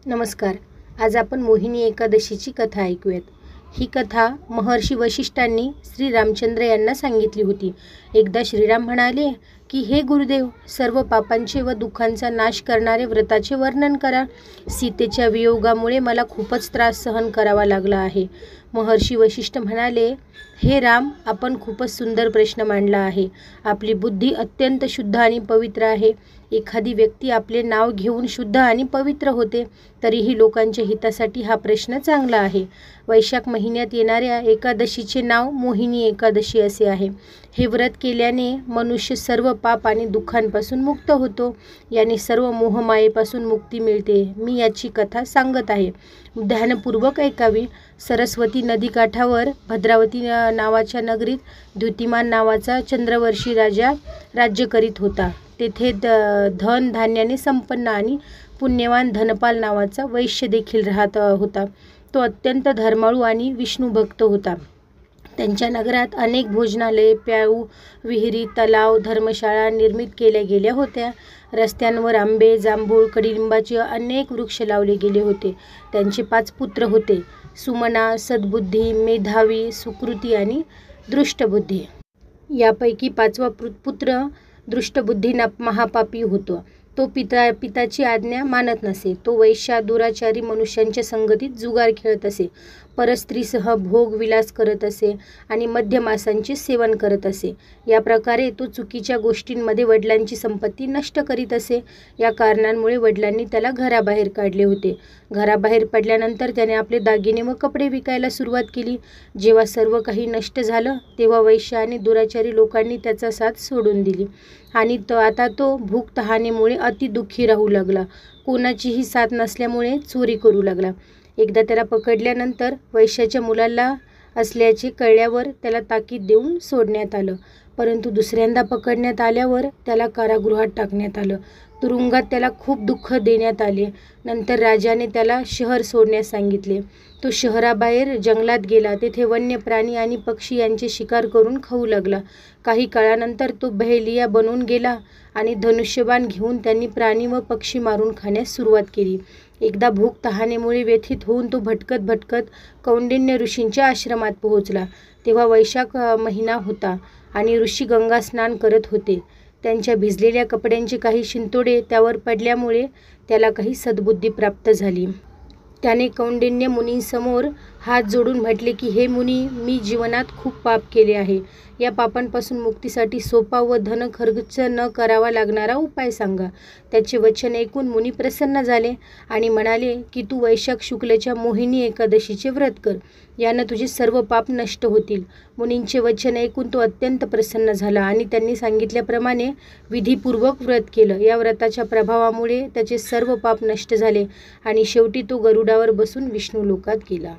नमस्कार. आज आपण मोहिनी एकादशीची कथा ऐकूयात. ही कथा महर्षी वशिष्ठांनी श्री रामचंद्र यांना सांगितली होती. एकदा श्रीराम म्हणाले की हे गुरुदेव, सर्व पापांचे व दुःखांचा नाश करणारे व्रताचे वर्णन करा. सीतेच्या वियोगामुळे मला खूपच त्रास सहन करावा लागला आहे. महर्षी वशिष्ठ म्हणाले, हे राम, आपण खूपच सुंदर प्रश्न मांडला आहे. आपली बुद्धी अत्यंत शुद्ध आणि पवित्र आहे. एखादी व्यक्ती आपले नाव घेऊन शुद्ध आणि पवित्र होते, तरीही लोकांच्या हितासाठी हा प्रश्न चांगला आहे. वैशाख महिन्यात येणाऱ्या एकादशीचे नाव मोहिनी एकादशी असे आहे. हे व्रत केल्याने मनुष्य सर्व पाप आणि दुःखांपासून मुक्त होतो. याने सर्व मोहमायेपासून मुक्ती मिळते. मी याची कथा सांगत आहे. ध्यानपूर्वक ऐकावी. सरस्वती नदीकाठावर भद्रावती नावाच्या नगरीत द्युतिमान नावाचा चंद्रवर्षी राजा राज्य करीत होता. तेथे धन धान्याने संपन्न आणि पुण्यवान धनपाल नावाचा वैश्य देखील राहत होता. तो अत्यंत धर्माळू आणि विष्णुभक्त होता. त्यांच्या नगरात अनेक भोजनालये, प्याऊ विहिरी, तलाव, धर्मशाळा निर्मित केल्या गेल्या होत्या. रस्त्यांवर आंबे, जांभूळ, कडुलिंबाचे अनेक वृक्ष लावले गेले होते. त्यांचे 5 पुत्र होते: सुमना, सद्बुद्धी, मेधावी, सुकृती आणि दृष्टबुद्धी. यापैकी 5वा पुत्र दृष्टबुद्धी महापापी होता. तो पिताची आज्ञा मानत नसे. तो वैश्य, दुराचारी मनुष्यांच्या संगतीत जुगार खेळत असे, परस्त्रीसह भोग विलास करत असे आणि मद्यमासांचे सेवन करत असे. या प्रकारे तो चुकीच्या गोष्टींमध्ये वडिलांची संपत्ती नष्ट करीत असे. या कारणांमुळे वडिलांनी त्याला घराबाहेर काढले होते. घराबाहेर पडल्यानंतर त्याने आपले दागिने व कपडे विकायला सुरुवात केली. जेव्हा सर्व काही नष्ट झालं, तेव्हा वैश्य आणि दुराचारी लोकांनी त्याचा साथ सोडून दिली आणि आता तो भूक तहानेमुळे अति दुःखी राहू लागला. कोणाचीही साथ नसल्यामुळे चोरी करू लागला. एकदा त्याला पकडल्यानंतर वैश्याच्या मुलाला असल्याचे कळल्यावर त्याला ताकीद देऊन सोडण्यात आलं. परंतु दुसऱ्यांदा पकडण्यात आल्यावर त्याला कारागृहात टाकण्यात आलं. तुरुंगात त्याला खूप दुःख देण्यात आले. नंतर राजाने त्याला शहर सोडण्यास सांगितले. तो शहराबाहेर जंगलात गेला. तेथे वन्य प्राणी आणि पक्षी यांचे शिकार करून खाऊ लागला. काही काळानंतर तो बहेलिया बनून गेला आणि धनुष्यबाण घेऊन त्यांनी प्राणी व पक्षी मारून खाण्यास सुरुवात केली. एकदा भूक तहानेमुळे व्यथित होऊन तो भटकत भटकत कौंडिन्य ऋषींच्या आश्रमात पोहोचला. तेव्हा वैशाख महिना होता आणि ऋषी गंगा स्नान करत होते. त्यांच्या भिजलेल्या कपड्यांचे काही शिंतोडे त्यावर पडल्यामुळे त्याला काही सद्बुद्धी प्राप्त झाली. त्याने कौंडिन्य मुनींसमोर हात जोडून म्हटले की, हे मुनी, मी जीवनात खूप पाप केले आहे. या पापांपासून मुक्तीसाठी सोपा व धन खर्च न करावा लागणारा उपाय सांगा. त्याचे वचन ऐकून मुनी प्रसन्न झाले आणि म्हणाले की, तू वैशाख शुक्लच्या मोहिनी एकादशीचे व्रत कर. यानं तुझे सर्व पाप नष्ट होतील. मुनींचे वचन ऐकून तो अत्यंत प्रसन्न झाला आणि त्यांनी सांगितल्याप्रमाणे विधीपूर्वक व्रत केलं. या व्रताच्या प्रभावामुळे त्याचे सर्व पाप नष्ट झाले आणि शेवटी तो गरुडावर बसून विष्णू लोकात गेला.